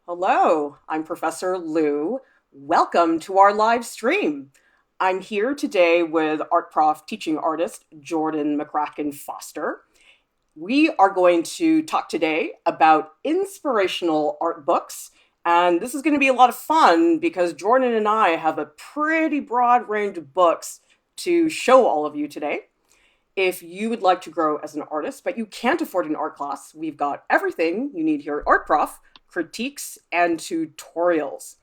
Hello, I'm Professor Lieu. Welcome to our live stream. I'm here today with art prof teaching artist Jordan McCracken-Foster. We are going to talk today about inspirational art books, and this is going to be a lot of fun because Jordan and I have a pretty broad range of books to show all of you today. If you would like to grow as an artist, but you can't afford an art class, we've got everything you need here at Art Prof, critiques and tutorials.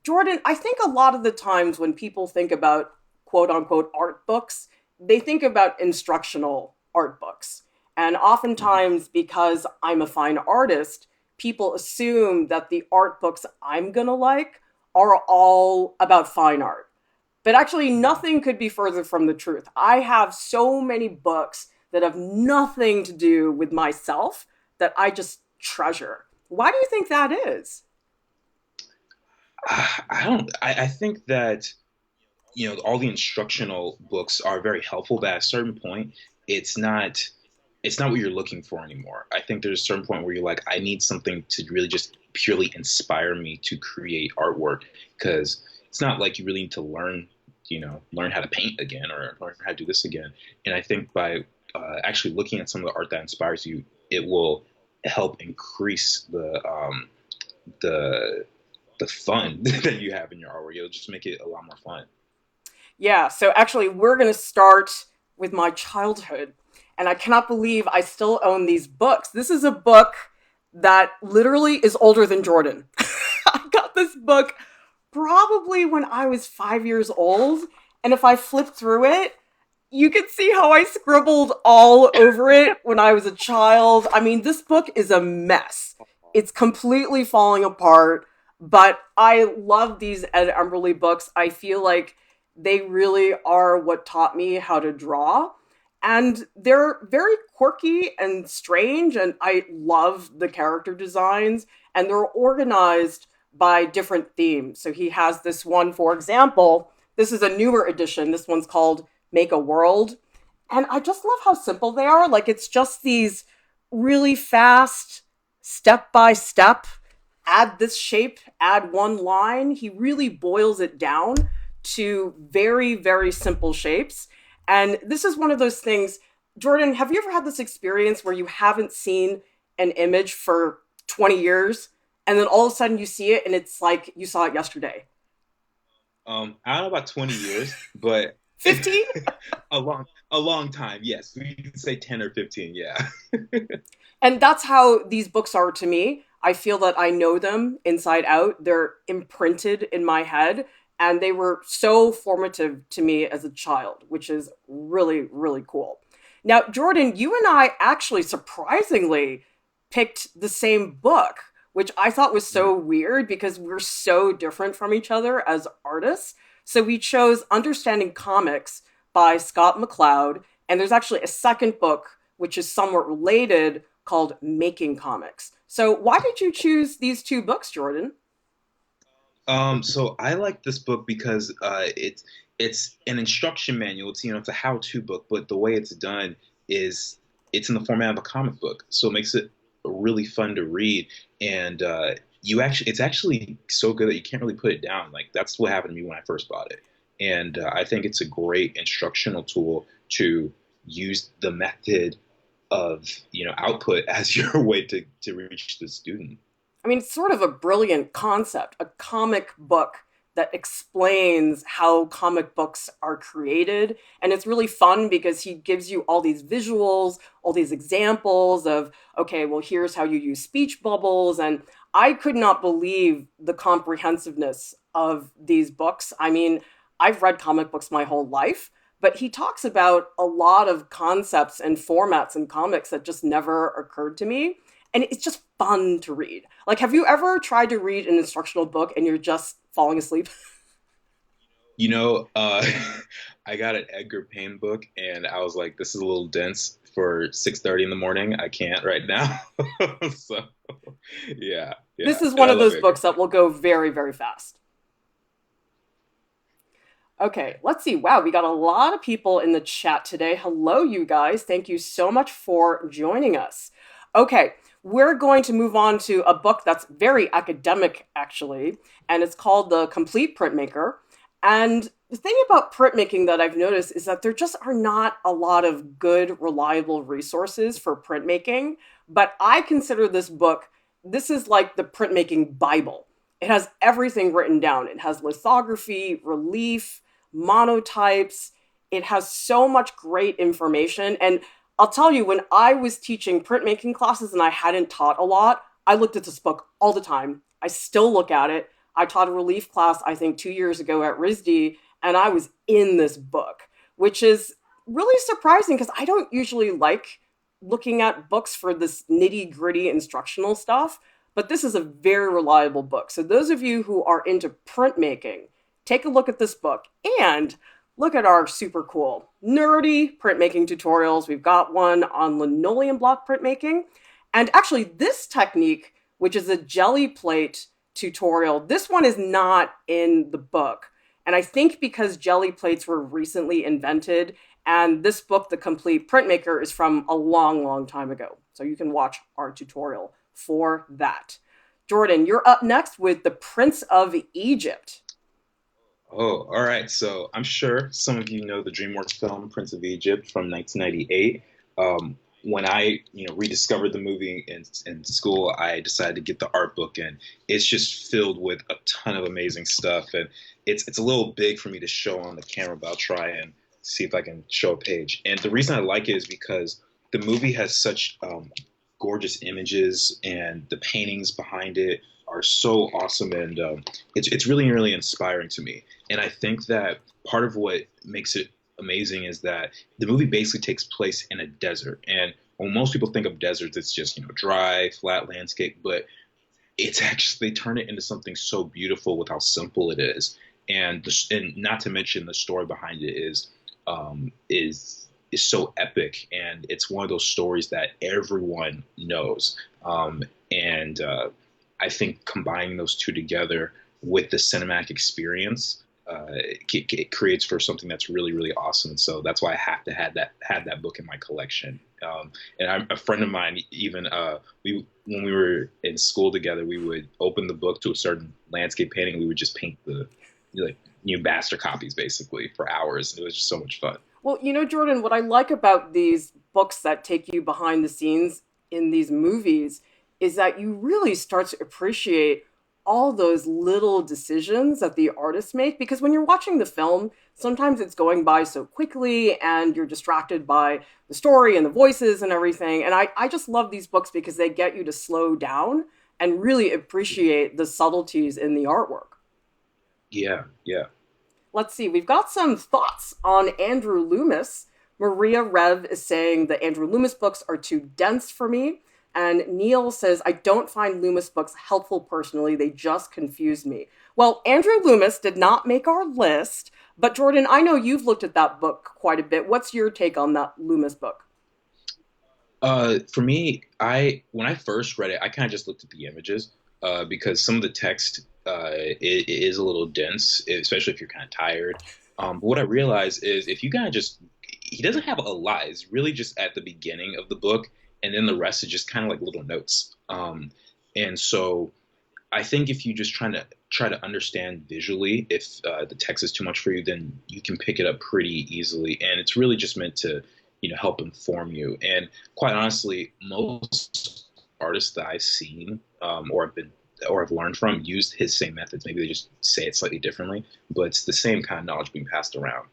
Jordan, I think a lot of the times when people think about quote unquote art books, they think about instructional art books. And Mhm. oftentimes, because I'm a fine artist, people assume that the art books I'm gonna like are all about fine art. But actually, Mhm. nothing could be further from the truth. I have so many books that have nothing to do with myself that I just treasure. Why do you think that is? I don't. I think that all the instructional books are very helpful, but at a certain point, it's not it's not what you're looking for anymore. I think there's a certain point where you're like, I need something to really just purely inspire me to create artwork because it's not like you really need to learn how to paint again or learn how to do this again. And I think by actually looking at some of the art that inspires you, it will help increase the the fun that you have in your artwork. It'll just make it a lot more fun. Yeah, so actually, we're going to start with my childhood. And I cannot believe I still own these books. This is a book that literally is older than Jordan. I got this book probably when I was 5 years old. And if I flip through it, you can see how I scribbled all over it when I was a child. I mean, this book is a mess. It's completely falling apart, but I love these Ed Emberley books. I feel like they really are what taught me how to draw. And they're very quirky and strange, and I love the character designs, and they're organized by different themes. So he has this one, for example, this is a newer edition. This one's called Make a World. And I just love how simple they are. Like it's just these really fast, step by step, add this shape, add one line. He really boils it down to very, very simple shapes. And this is one of those things. Jordan, have you ever had this experience where you haven't seen an image for 20 years and then all of a sudden you see it and it's like you saw it yesterday? I don't know about 20 years, but 15? a long time. Yes, we could say 10 or 15. Yeah. And that's how these books are to me. I feel that I know them inside out. They're imprinted in my head, and they were so formative to me as a child, which is really, really cool. Now, Jordan, you and I actually surprisingly picked the same book, which I thought was so weird because we're so different from each other as artists. So we chose Understanding Comics by Scott McCloud, and there's actually a second book which is somewhat related called Making Comics. So why did you choose these two books, Jordan? So I like this book because it's an instruction manual. It's a how-to book, but the way it's done is it's in the format of a comic book, so it makes it really fun to read. And it's actually so good that you can't really put it down. Like that's what happened to me when I first bought it, and I think it's a great instructional tool to use the method of output as your way to reach the student. I mean, it's sort of a brilliant concept, a comic book that explains how comic books are created. And it's really fun because he gives you all these visuals, all these examples of, okay, well, here's how you use speech bubbles. And I could not believe the comprehensiveness of these books. I mean, I've read comic books my whole life, but he talks about a lot of concepts and formats in comics that just never occurred to me. And it's just fun to read. Like, have you ever tried to read an instructional book and you're just falling asleep? I got an Edgar Payne book, and I was like, "This is a little dense for 6:30 in the morning. I can't right now." So, yeah, This yeah, is and one I of love those Edgar books that Payne. will go very, very fast. Okay, let's see. Wow, we got a lot of people in the chat today. Hello, you guys. Thank you so much for joining us. Okay, we're going to move on to a book that's very academic, actually, and it's called The Complete Printmaker. And the thing about printmaking that I've noticed is that there just are not a lot of good, reliable resources for printmaking. But I consider this book, this is like the printmaking Bible. It has everything written down. It has lithography, relief, monotypes. It has so much great information. And I'll tell you, when I was teaching printmaking classes and I hadn't taught a lot, I looked at this book all the time. I still look at it. I taught a relief class, I think, 2 years ago at RISD, and I was in this book, which is really surprising because I don't usually like looking at books for this nitty gritty instructional stuff, but this is a very reliable book. So, those of you who are into printmaking, take a look at this book and look at our super cool, nerdy printmaking tutorials. We've got one on linoleum block printmaking. And actually, this technique, which is a jelly plate tutorial, this one is not in the book. And I think because jelly plates were recently invented, and this book, The Complete Printmaker, is from a long, long time ago. So you can watch our tutorial for that. Jordan, you're up next with The Prince of Egypt. Oh, all right. So I'm sure some of you know the DreamWorks film Prince of Egypt from 1998. When I, rediscovered the movie in school, I decided to get the art book, and it's just filled with a ton of amazing stuff. And it's a little big for me to show on the camera, but I'll try and see if I can show a page. And the reason I like it is because the movie has such gorgeous images, and the paintings behind it are so awesome, and it's really really inspiring to me. And I think that part of what makes it amazing is that the movie basically takes place in a desert. And when most people think of deserts, it's just dry, flat landscape, but it's actually they turn it into something so beautiful with how simple it is. And not to mention the story behind it is so epic, and it's one of those stories that everyone knows. And I think combining those two together with the cinematic experience, it creates for something that's really really awesome. So that's why I have to have that book in my collection. A friend of mine, even we when we were in school together, we would open the book to a certain landscape painting. We would just paint the new master copies basically for hours, and it was just so much fun. Well, Jordan, what I like about these books that take you behind the scenes in these movies is that you really start to appreciate all those little decisions that the artists make. Because when you're watching the film, sometimes it's going by so quickly and you're distracted by the story and the voices and everything. And I just love these books because they get you to slow down and really appreciate the subtleties in the artwork. Yeah, yeah. Let's see, we've got some thoughts on Andrew Loomis. Maria Rev is saying the Andrew Loomis books are too dense for me. And Neil says, I don't find Loomis books helpful personally. They just confuse me. Well, Andrew Loomis did not make our list, but Jordan, I know you've looked at that book quite a bit. What's your take on that Loomis book? For me, I when I first read it, I kind of just looked at the images because some of the text it is a little dense, especially if you're kind of tired. But what I realized is if you kind of just he doesn't have a lot. It's really just at the beginning of the book, and then the rest is just kind of like little notes. And so I think if you just try to understand visually, if the text is too much for you, then you can pick it up pretty easily. And it's really just meant to help inform you. And quite honestly, most artists that I've seen or have learned from used his same methods. Maybe they just say it slightly differently, but it's the same kind of knowledge being passed around.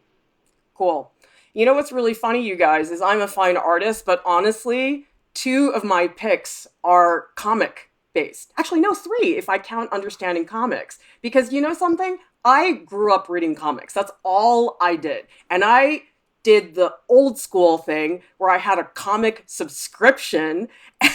Cool. You know what's really funny, you guys, is I'm a fine artist, but honestly, two of my picks are comic based. Actually, no, three if I count understanding comics. Because you know something? I grew up reading comics. That's all I did. And I did the old school thing where I had a comic subscription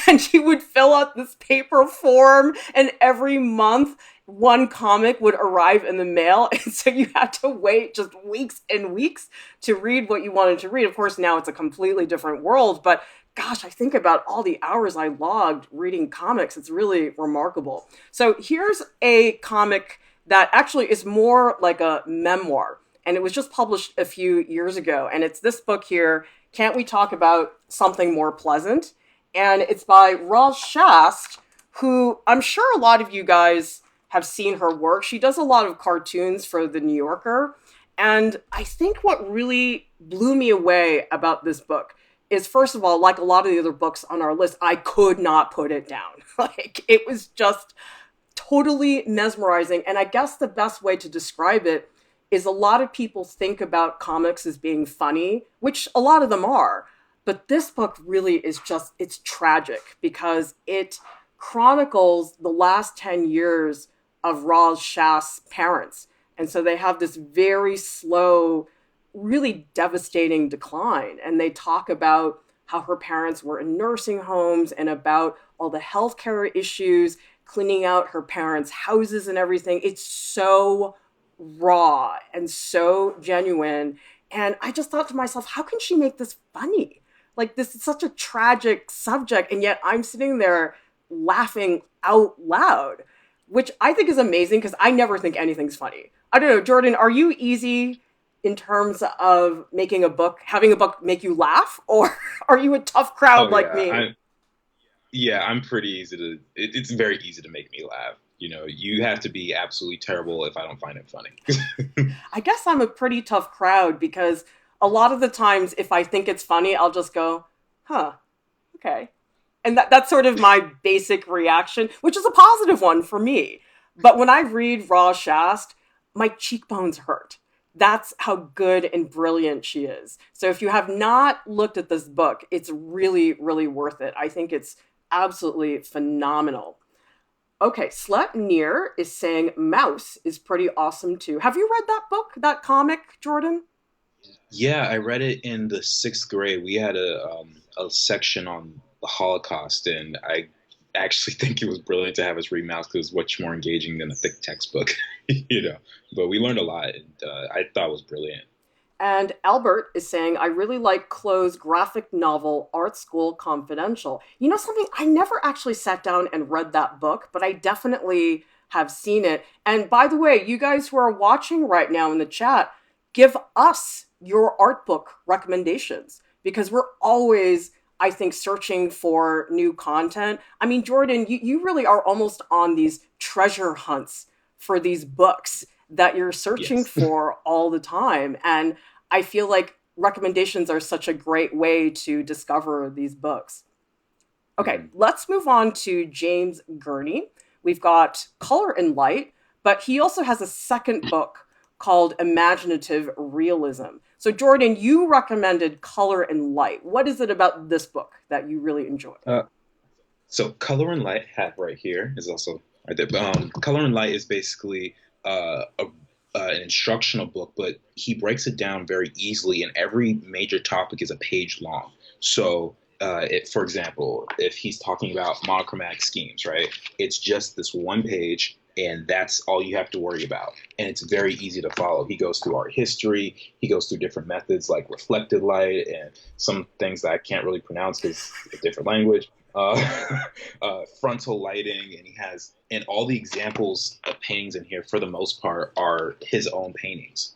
and you would fill out this paper form and every month one comic would arrive in the mail. And so you had to wait just weeks and weeks to read what you wanted to read. Of course, now it's a completely different world, but gosh, I think about all the hours I logged reading comics. It's really remarkable. So here's a comic that actually is more like a memoir. And it was just published a few years ago. And it's this book here, Can't We Talk About Something More Pleasant? and it's by Roz Shast, who I'm sure a lot of you guys have seen her work. She does a lot of cartoons for The New Yorker. And I think what really blew me away about this book is, first of all, like a lot of the other books on our list, I could not put it down. Like, it was just totally mesmerizing. And I guess the best way to describe it is a lot of people think about comics as being funny, which a lot of them are. But this book really is just, it's tragic because it chronicles the last 10 years of Roz Shast's parents. And so they have this very slow, really devastating decline. And they talk about how her parents were in nursing homes and about all the healthcare issues, cleaning out her parents' houses and everything. It's so raw and so genuine. And I just thought to myself, how can she make this funny? Like, this is such a tragic subject, and yet I'm sitting there laughing out loud, which I think is amazing because I never think anything's funny. I don't know, Jordan, are you easy in terms of making a book, having a book make you laugh, or are you a tough crowd Oh like yeah, me? I'm pretty easy to. It's very easy to make me laugh. You have to be absolutely terrible if I don't find it funny. I guess I'm a pretty tough crowd because a lot of the times, if I think it's funny, I'll just go, huh, okay. And that's sort of my basic reaction, which is a positive one for me. But when I read Raw Shast, my cheekbones hurt. That's how good and brilliant she is. So if you have not looked at this book, it's really, really worth it. I think it's absolutely phenomenal. Okay, Slut Near is saying Mouse is pretty awesome too. Have you read that book, that comic, Jordan? Yeah, I read it in the sixth grade. We had a section on the Holocaust, and I actually think it was brilliant to have us read Mouse because it was much more engaging than a thick textbook, you know. But we learned a lot, and I thought it was brilliant. And Albert is saying, I really like Chloe's graphic novel, Art School Confidential. You know something? I never actually sat down and read that book, but I definitely have seen it. And by the way, you guys who are watching right now in the chat, give us your art book recommendations because we're always, I think, searching for new content. I mean, Jordan, you really are almost on these treasure hunts for these books that you're searching Yes. for all the time. And I feel like recommendations are such a great way to discover these books. Okay, Mhm. let's move on to James Gurney. We've got Color and Light, but he also has a second book called Imaginative Realism. So, Jordan, you recommended Color and Light. What is it about this book that you really enjoyed? Uh, so Color and Light hat right here is also right there. Color and Light is basically an instructional book, but he breaks it down very easily, and every major topic is a page long. So, for example, if he's talking about monochromatic schemes, right, it's just this one page, and that's all you have to worry about. And it's very easy to follow. He goes through art history, he goes through different methods like reflected light and some things that I can't really pronounce because it's a different language. Frontal lighting, and he has, and all the examples of paintings in here, for the most part, are his own paintings,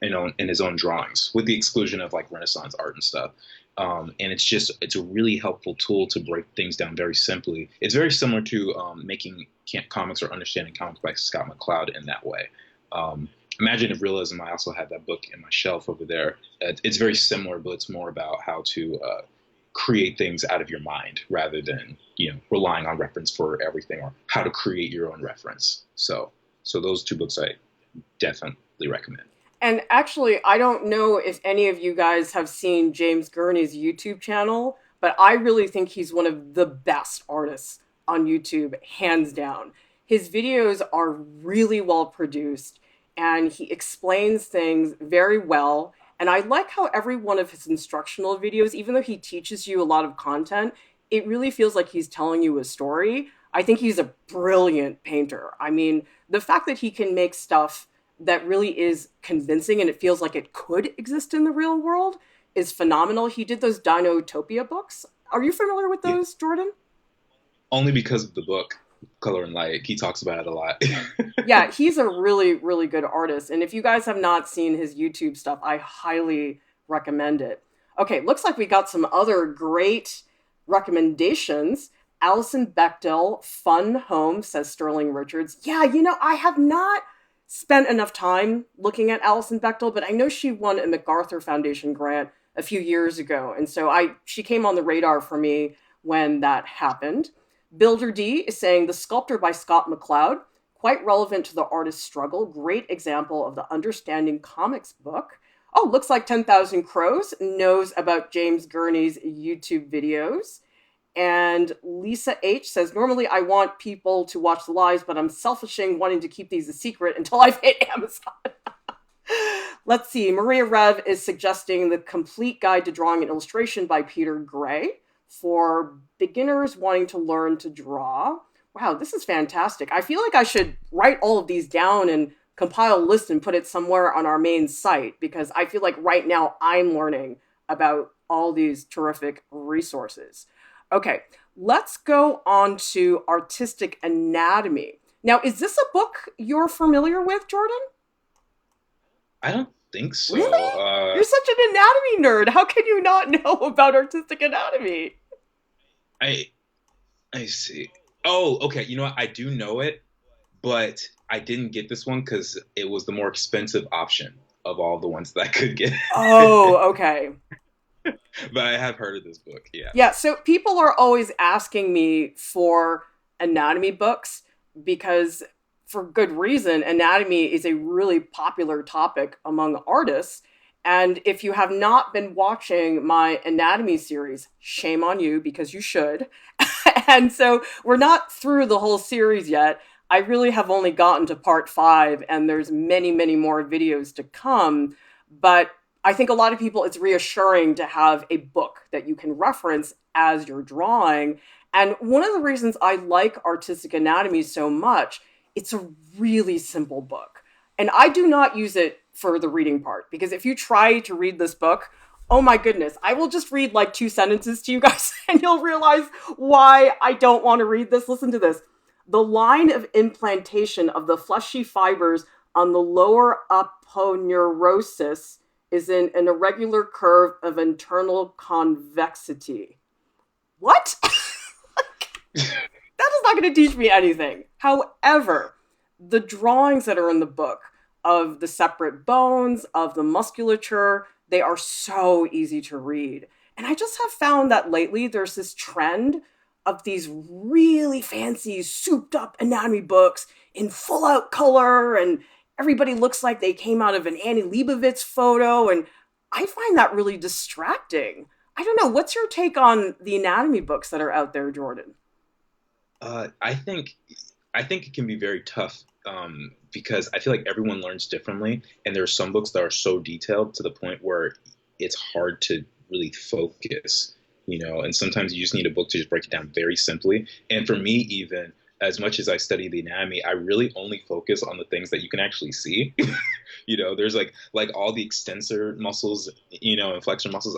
in his own drawings, with the exclusion of like Renaissance art and stuff. And it's a really helpful tool to break things down very simply. It's very similar to making comics or understanding comics by Scott McCloud in that way. Imaginative Realism, I also have that book in my shelf over there. It's very similar, but it's more about how to create things out of your mind rather than relying on reference for everything, or how to create your own reference. So those two books I definitely recommend. And actually, I don't know if any of you guys have seen James Gurney's YouTube channel, but I really think he's one of the best artists on YouTube, hands down. His videos are really well produced and he explains things very well. And I like how every one of his instructional videos, even though he teaches you a lot of content, it really feels like he's telling you a story. I think he's a brilliant painter. I mean, the fact that he can make stuff that really is convincing and it feels like it could exist in the real world is phenomenal. He did those Dinotopia books. Are you familiar with Yeah, those, Jordan? only because of the book Color and Light. He talks about it a lot. Yeah, he's a really, really good artist. And if you guys have not seen his YouTube stuff, I highly recommend it. Okay, looks like we got some other great Recommendations: Alison Bechdel, Fun Home, says Sterling Richards. Yeah, I have not spent enough time looking at Alison Bechdel, but I know she won a MacArthur Foundation grant a few years ago. And so she came on the radar for me when that happened. Builder D is saying The Sculptor by Scott McCloud, quite relevant to the artist's struggle. Great example of the Understanding Comics book. Oh, looks like 10,000 Crows knows about James Gurney's YouTube videos. And Lisa H says, normally I want people to watch the lives, but I'm selfishing wanting to keep these a secret until I've hit Amazon. Let's see. Maria Rev is suggesting The Complete Guide to Drawing and Illustration by Peter Gray for beginners wanting to learn to draw. Wow, this is fantastic. I feel like I should write all of these down and compile a list and put it somewhere on our main site, because I feel like right now I'm learning about all these terrific resources. Okay, let's go on to artistic anatomy. Now, is this a book you're familiar with, Jordan? I don't think so. Really? You're such an anatomy nerd. How can you not know about artistic anatomy? I I see. Oh, okay. You know what? I do know it, but I didn't get this one because it was the more expensive option of all the ones that I could get. Oh, okay. But I have heard of this book. Yeah. Yeah, so people are always asking me for anatomy books because, for good reason, anatomy is a really popular topic among artists. And if you have not been watching my anatomy series, shame on you, because you should. And so we're not through the whole series yet. I really have only gotten to part 5, and there's many, many more videos to come. But I think a lot of people, it's reassuring to have a book that you can reference as you're drawing. And one of the reasons I like artistic anatomy so much, it's a really simple book. And I do not use it for the reading part, because if you try to read this book, oh my goodness, I will just read like 2 sentences to you guys and you'll realize why I don't want to read this. Listen to this. The line of implantation of the fleshy fibers on the lower aponeurosis is in an irregular curve of internal convexity. What? That is not going to teach me anything. However, the drawings that are in the book of the separate bones, of the musculature, they are so easy to read. And I just have found that lately there's this trend of these really fancy, souped up anatomy books in full out color, and everybody looks like they came out of an Annie Leibovitz photo. And I find that really distracting. I don't know. What's your take on the anatomy books that are out there, Jordan? I think it can be very tough because I feel like everyone learns differently, and there are some books that are so detailed to the point where it's hard to really focus, and sometimes you just need a book to just break it down very simply. And for me, even as much as I study the anatomy, I really only focus on the things that you can actually see. There's like all the extensor muscles, and flexor muscles.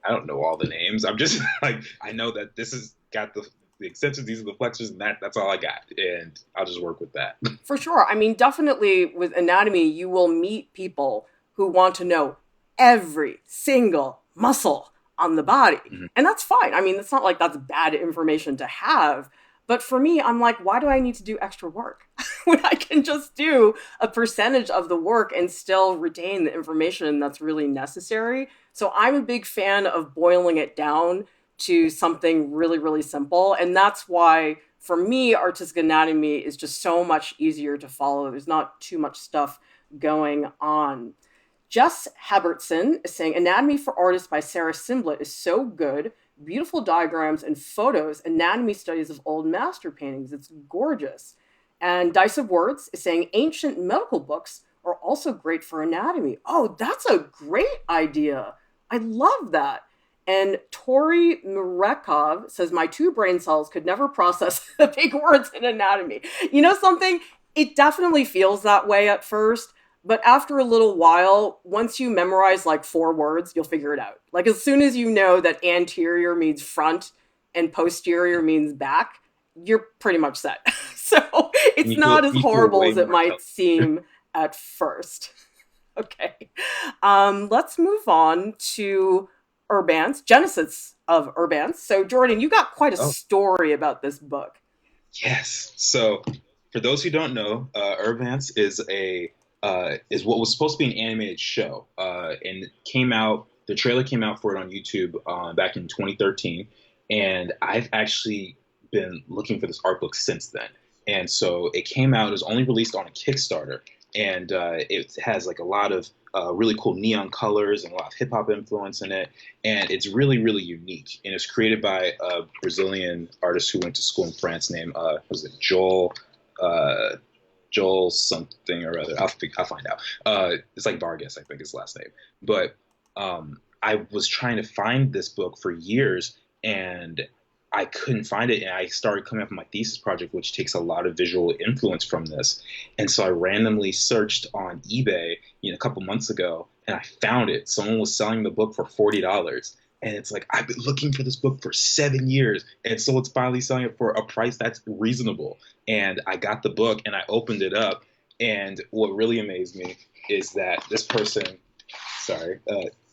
I don't know all the names. I'm just like, I know that this has got the extensors, these are the flexors, and that's all I got. And I'll just work with that. For sure. I mean, definitely with anatomy, you will meet people who want to know every single muscle on the body. Mm-hmm. And that's fine. I mean, it's not like that's bad information to have. But for me, I'm like, why do I need to do extra work when I can just do a percentage of the work and still retain the information that's really necessary? So I'm a big fan of boiling it down to something really, really simple. And that's why, for me, artistic anatomy is just so much easier to follow. There's not too much stuff going on. Jess Habertson is saying, Anatomy for Artists by Sarah Simblett is so good. Beautiful diagrams and photos, anatomy studies of old master paintings. It's gorgeous. And Dice of Words is saying, ancient medical books are also great for anatomy. Oh, that's a great idea. I love that. And Tori Murekov says, my 2 brain cells could never process the big words in anatomy. You know something? It definitely feels that way at first. But after a little while, once you memorize like 4 words, you'll figure it out. Like as soon as you know that anterior means front and posterior means back, you're pretty much set. So it's not as horrible as it might seem at first. Okay. Let's move on to Urbance, Genesis of Urbance. So, Jordan, you got quite a Oh, story about this book. yes. So, for those who don't know, Urvance is what was supposed to be an animated show, and it came out. The trailer came out for it on YouTube back in 2013, and I've actually been looking for this art book since then. And so it came out. It was only released on a Kickstarter, and it has like a lot of really cool neon colors and a lot of hip hop influence in it, and it's really really unique. And it's created by a Brazilian artist who went to school in France named was it uh, Joel something or other. I'll find out. It's like Vargas, I think his last name. But I was trying to find this book for years, and I couldn't find it. And I started coming up with my thesis project, which takes a lot of visual influence from this. And so I randomly searched on eBay, a couple months ago, and I found it. Someone was selling the book for $40. And it's like, I've been looking for this book for 7 years. And so it's finally selling it for a price that's reasonable. And I got the book and I opened it up. And what really amazed me is that this person, sorry,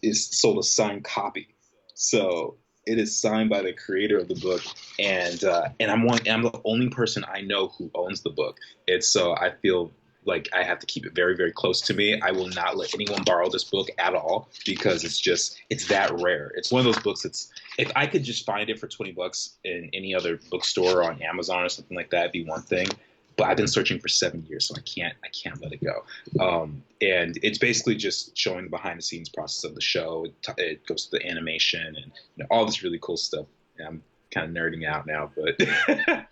is sold a signed copy. So it is signed by the creator of the book, and I'm the only person I know who owns the book. And so I feel like I have to keep it very very close to me. I will not let anyone borrow this book at all because it's that rare. It's one of those books that's if I could just find it for $20 in any other bookstore or on Amazon or something like that, it'd be one thing. But I've been searching for 7 years, so I can't let it go. And it's basically just showing the behind the scenes process of the show. It goes to the animation and all this really cool stuff. And I'm kind of nerding out now, but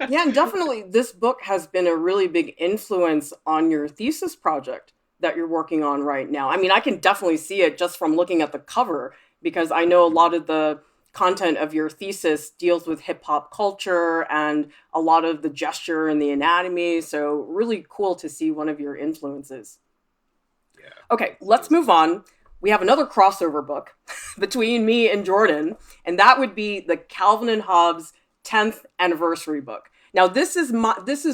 Yeah, and definitely this book has been a really big influence on your thesis project that you're working on right now. I mean, I can definitely see it just from looking at the cover because I know a lot of the content of your thesis deals with hip hop culture and a lot of the gesture and the anatomy. So, really cool to see one of your influences. yeah, Okay, let's it's move on. We have another crossover book between me and Jordan, and that would be the Calvin and Hobbes 10th anniversary book. Now, this is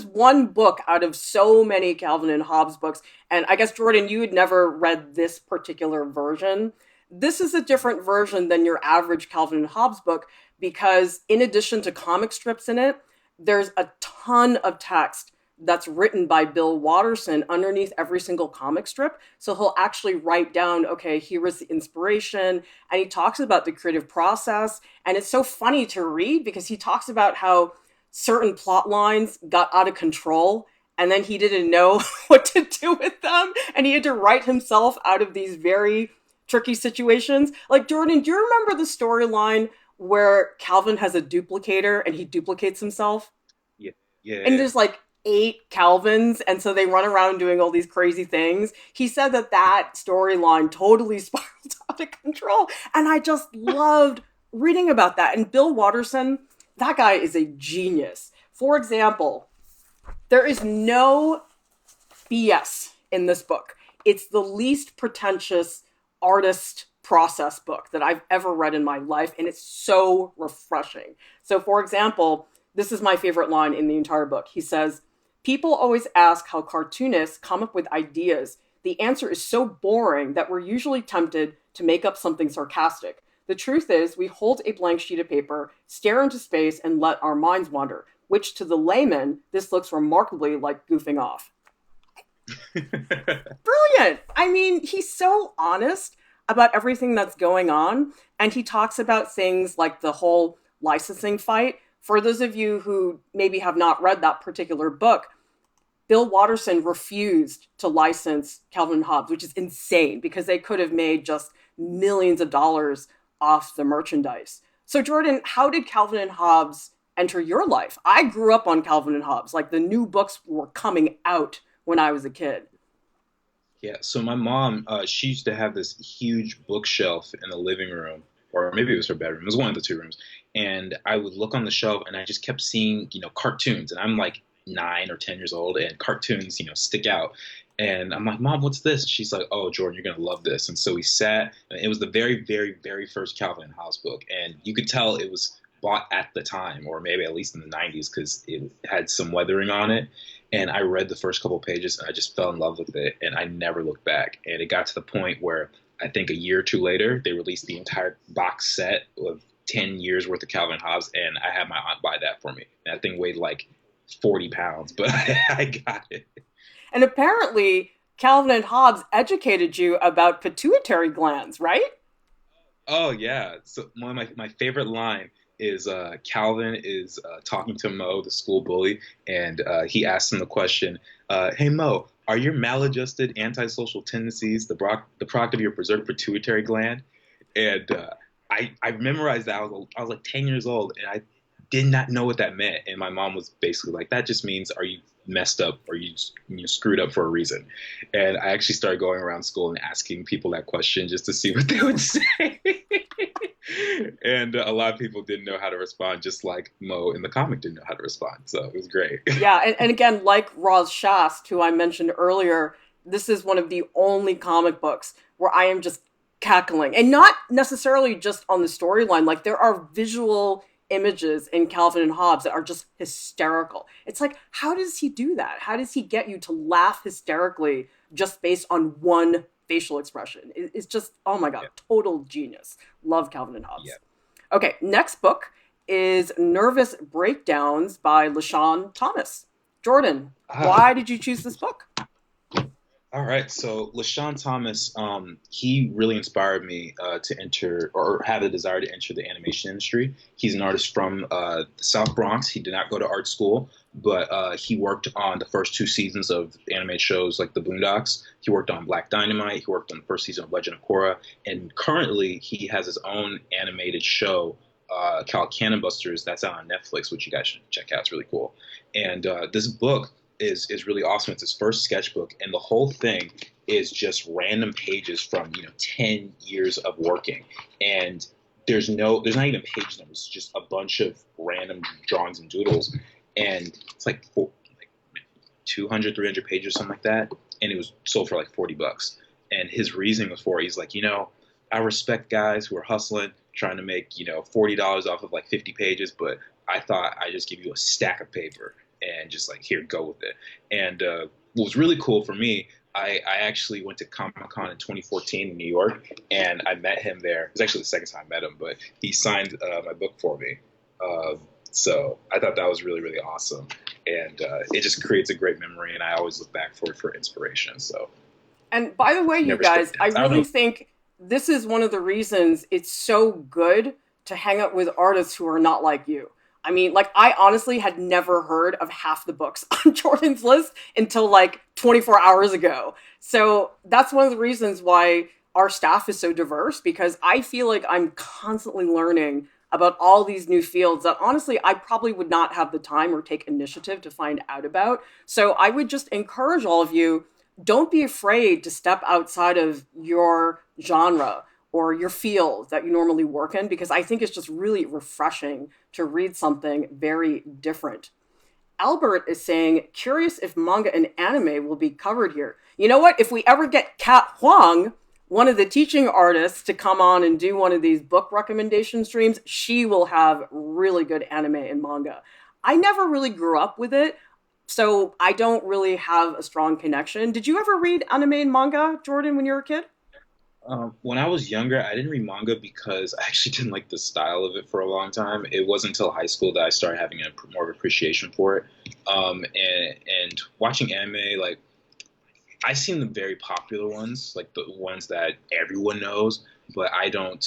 one book out of so many Calvin and Hobbes books, and I guess Jordan, you had never read this particular version. This is a different version than your average Calvin and Hobbes book because in addition to comic strips in it, there's a ton of text that's written by Bill Watterson underneath every single comic strip. So he'll actually write down, okay, here was the inspiration. And he talks about the creative process. And it's so funny to read because he talks about how certain plot lines got out of control and then he didn't know what to do with them. And he had to write himself out of these very tricky situations. Like, Jordan, do you remember the storyline where Calvin has a duplicator and he duplicates himself? yeah, yeah, And yeah. there's like 8 Calvins, and so they run around doing all these crazy things. He said that storyline totally spiraled out of control, and I just loved reading about that. And Bill Watterson, that guy is a genius. For example, there is no BS in this book. It's the least pretentious artist process book that I've ever read in my life, and it's so refreshing. So, for example, this is my favorite line in the entire book. He says, people always ask how cartoonists come up with ideas. The answer is so boring that we're usually tempted to make up something sarcastic. The truth is, we hold a blank sheet of paper, stare into space, and let our minds wander, which to the layman, this looks remarkably like goofing off. Brilliant. I mean, he's so honest about everything that's going on. And he talks about things like the whole licensing fight. For those of you who maybe have not read that particular book, Bill Watterson refused to license Calvin and Hobbes, which is insane because they could have made just millions of dollars off the merchandise. So, Jordan, how did Calvin and Hobbes enter your life? I grew up on Calvin and Hobbes. Like the new books were coming out when I was a kid. Yeah, so my mom, she used to have this huge bookshelf in the living room, or maybe it was her bedroom. It was one of the two rooms. And I would look on the shelf, and I just kept seeing, cartoons. And I'm like 9 or 10 years old, and cartoons, stick out. And I'm like, Mom, what's this? She's like, Oh, Jordan, you're gonna love this. And so we sat, and it was the very, very, very first Calvin and Hobbes book, and you could tell it was bought at the time, or maybe at least in the '90s, because it had some weathering on it. And I read the first couple pages and I just fell in love with it and I never looked back. And it got to the point where I think a year or two later, they released the entire box set of 10 years worth of Calvin and Hobbes, and I had my aunt buy that for me. That thing weighed like 40 pounds, but I got it. And apparently, Calvin and Hobbes educated you about pituitary glands, right? Oh yeah. So one of my favorite line is Calvin is talking to Mo, the school bully, and he asks him the question, "Hey Mo, are your maladjusted antisocial tendencies the product of your preserved pituitary gland?" And I memorized that. I was like 10 years old, and I did not know what that meant. And my mom was basically like, "That just means are you messed up or you screwed up for a reason?" And I actually started going around school and asking people that question just to see what they would say. And a lot of people didn't know how to respond, just like Mo in the comic didn't know how to respond. So it was great. Yeah, and again, like Roz Shast, who I mentioned earlier, this is one of the only comic books where I am just cackling. And not necessarily just on the storyline, like there are visual images in Calvin and Hobbes that are just hysterical. It's like, how does he do that? How does he get you to laugh hysterically just based on one facial expression? It's just, oh my God, Yeah, total genius. Love Calvin and yeah. Hobbes. Okay, next book is Nervous Breakdowns by LaShawn Thomas. Jordan, Ah, why did you choose this book? all right. So LaShawn Thomas, he really inspired me to enter or have a desire to enter the animation industry. He's an artist from the South Bronx. He did not go to art school, but he worked on the first two seasons of animated shows like The Boondocks. He worked on Black Dynamite. He worked on the first season of Legend of Korra, and currently he has his own animated show called Cannon Busters that's out on Netflix, which you guys should check out. It's really cool. And this book is really awesome. It's his first sketchbook, and the whole thing is just random pages from 10 years of working. And there's not even page numbers, it's just a bunch of random drawings and doodles, and it's like 200, 300 pages, something like that. And it was sold for like $40. And his reasoning was for it. He's like, I respect guys who are hustling, trying to make, $40 off of like 50 pages, but I thought I'd just give you a stack of paper and just like, here, go with it. And what was really cool for me, I actually went to Comic Con in 2014 in New York, and I met him there. It was actually the second time I met him, but he signed my book for me. So I thought that was really, really awesome. And it just creates a great memory, and I always look back for inspiration. So And by the way, you never guys, I breakdowns. I don't really know. think this is one of the reasons it's so good to hang out with artists who are not like you. I mean, like, I honestly had never heard of half the books on Jordan's list until like 24 hours ago. So that's one of the reasons why our staff is so diverse, because I feel like I'm constantly learning about all these new fields that honestly I probably would not have the time or take initiative to find out about. So I would just encourage all of you, don't be afraid to step outside of your genre or your field that you normally work in, because I think it's just really refreshing to read something very different. Albert is saying, curious if manga and anime will be covered here. You know what? If we ever get Kat Huang, one of the teaching artists, to come on and do one of these book recommendation streams, she will have really good anime and manga. I never really grew up with it, so I don't really have a strong connection. Did you ever read anime and manga, Jordan, when you were a kid? When I was younger, I didn't read manga because I actually didn't like the style of it for a long time. It wasn't until high school that I started having more of appreciation for it. And watching anime, like I seen the very popular ones, like the ones that everyone knows, but I don't.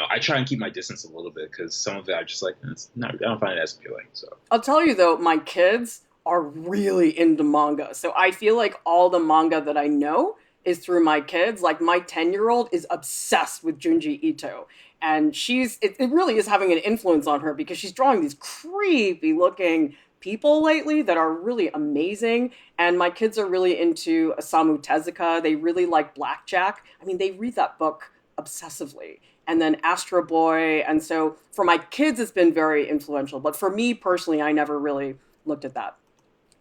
I try and keep my distance a little bit because some of it I just like it's not. I don't find it as appealing. So I'll tell you though, my kids are really into manga. So I feel like all the manga that I know is through my kids. Like my 10-year-old is obsessed with Junji Ito. And it really is having an influence on her because she's drawing these creepy looking people lately that are really amazing. And my kids are really into Osamu Tezuka. They really like Blackjack. I mean, they read that book obsessively. And then Astro Boy. And so for my kids, it's been very influential. But for me personally, I never really looked at that.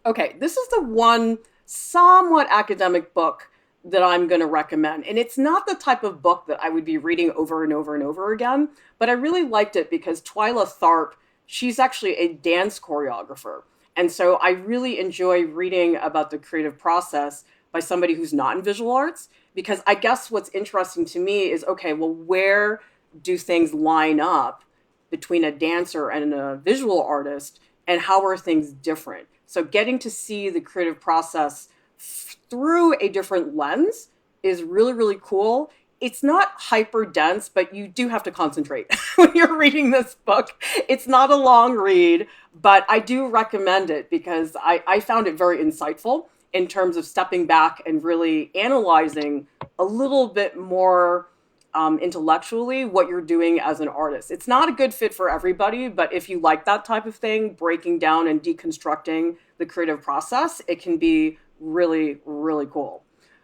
Okay, this is the one somewhat academic book that I'm going to recommend. And it's not the type of book that I would be reading over and over and over again, but I really liked it because Twyla Tharp, she's actually a dance choreographer. And so I really enjoy reading about the creative process by somebody who's not in visual arts. Because I guess what's interesting to me is, okay, well, where do things line up between a dancer and a visual artist, and how are things different? So getting to see the creative process through a different lens is really, really cool. It's not hyper dense, but you do have to concentrate when you're reading this book. It's not a long read, but I do recommend it because I found it very insightful in terms of stepping back and really analyzing a little bit more intellectually what you're doing as an artist. It's not a good fit for everybody, but if you like that type of thing, breaking down and deconstructing the creative process, it can be really, really cool.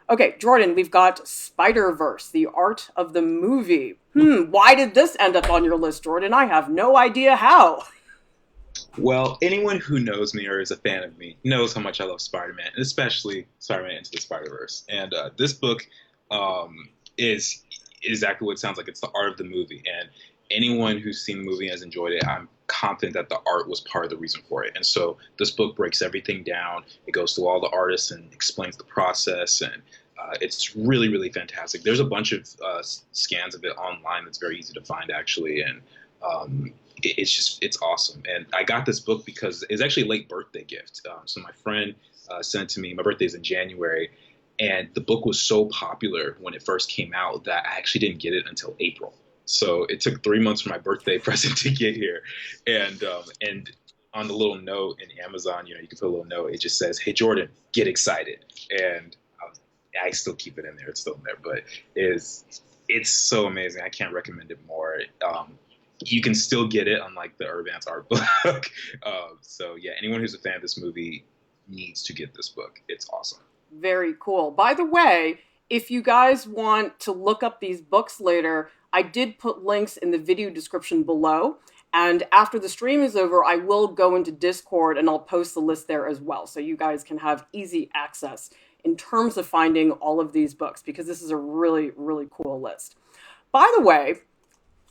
Okay, Jordan, we've got Spider-Verse, the art of the movie. Why did this end up on your list, Jordan? I have no idea how. Well, anyone who knows me or is a fan of me knows how much I love Spider-Man, and especially Spider-Man Into the Spider-Verse. And this book is exactly what it sounds like. It's the art of the movie, and anyone who's seen the movie and has enjoyed it, I'm confident that the art was part of the reason for it. And so this book breaks everything down. It goes through all the artists and explains the process, and it's really, really fantastic. There's a bunch of scans of it online that's very easy to find, actually, and it's awesome. And I got this book because it's actually a late birthday gift. So my friend sent it to me. My birthday's in January, and the book was so popular when it first came out that I actually didn't get it until April. So it took 3 months for my birthday present to get here. And on the little note in Amazon, you can put a little note. It just says, "Hey Jordan, get excited." And I still keep it in there. It's still in there, but it's so amazing. I can't recommend it more. You can still get it on like the Urbance art book. So yeah, anyone who's a fan of this movie needs to get this book. It's awesome. Very cool. By the way, if you guys want to look up these books later, I did put links in the video description below. And after the stream is over, I will go into Discord and I'll post the list there as well. So you guys can have easy access in terms of finding all of these books, because this is a really, really cool list. By the way,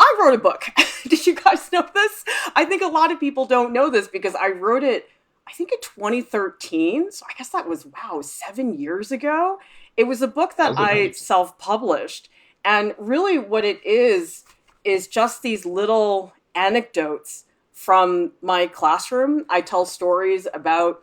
I wrote a book. Did you guys know this? I think a lot of people don't know this because I wrote it, I think in 2013. So I guess that was, wow, 7 years ago. It was a book that I self-published. And really what it is just these little anecdotes from my classroom. I tell stories about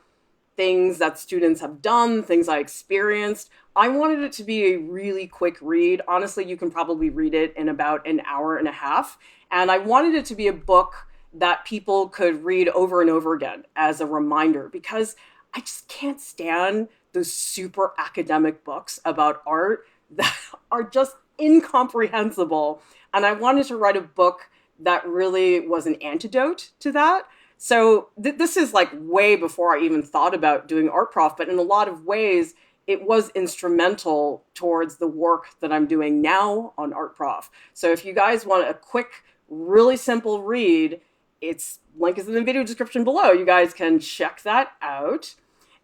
things that students have done, things I experienced. I wanted it to be a really quick read. Honestly, you can probably read it in about an hour and a half. And I wanted it to be a book that people could read over and over again as a reminder, because I just can't stand those super academic books about art that are just incomprehensible. And I wanted to write a book that really was an antidote to that. So this is like way before I even thought about doing Art Prof, but in a lot of ways, it was instrumental towards the work that I'm doing now on Art Prof. So if you guys want a quick, really simple read, its link is in the video description below. You guys can check that out.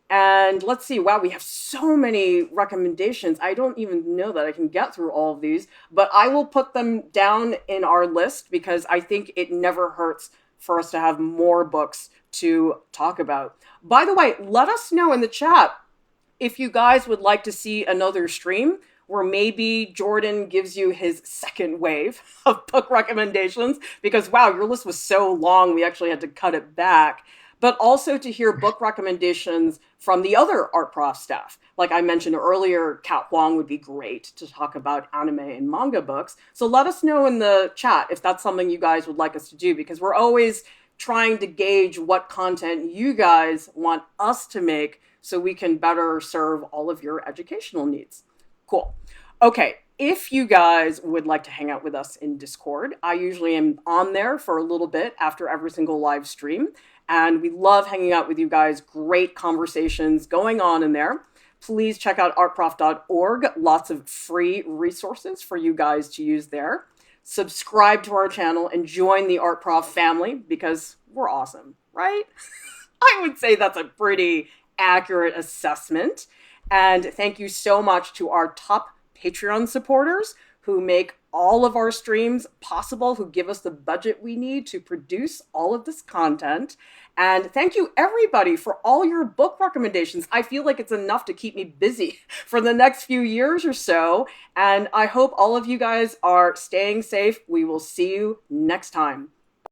And let's see, wow, we have so many recommendations. I don't even know that I can get through all of these, but I will put them down in our list because I think it never hurts for us to have more books to talk about. By the way, let us know in the chat if you guys would like to see another stream where maybe Jordan gives you his second wave of book recommendations, because wow, your list was so long, we actually had to cut it back. But also to hear book recommendations from the other Art Prof staff. Like I mentioned earlier, Kat Huang would be great to talk about anime and manga books. So let us know in the chat if that's something you guys would like us to do, because we're always trying to gauge what content you guys want us to make so we can better serve all of your educational needs. Cool. Okay, if you guys would like to hang out with us in Discord, I usually am on there for a little bit after every single live stream. And we love hanging out with you guys. Great conversations going on in there. Please check out artprof.org. Lots of free resources for you guys to use there. Subscribe to our channel and join the Art Prof family because we're awesome, right? I would say that's a pretty accurate assessment. And thank you so much to our top Patreon supporters who make all of our streams possible, who give us the budget we need to produce all of this content. And thank you, everybody, for all your book recommendations. I feel like it's enough to keep me busy for the next few years or so. And I hope all of you guys are staying safe. We will see you next time.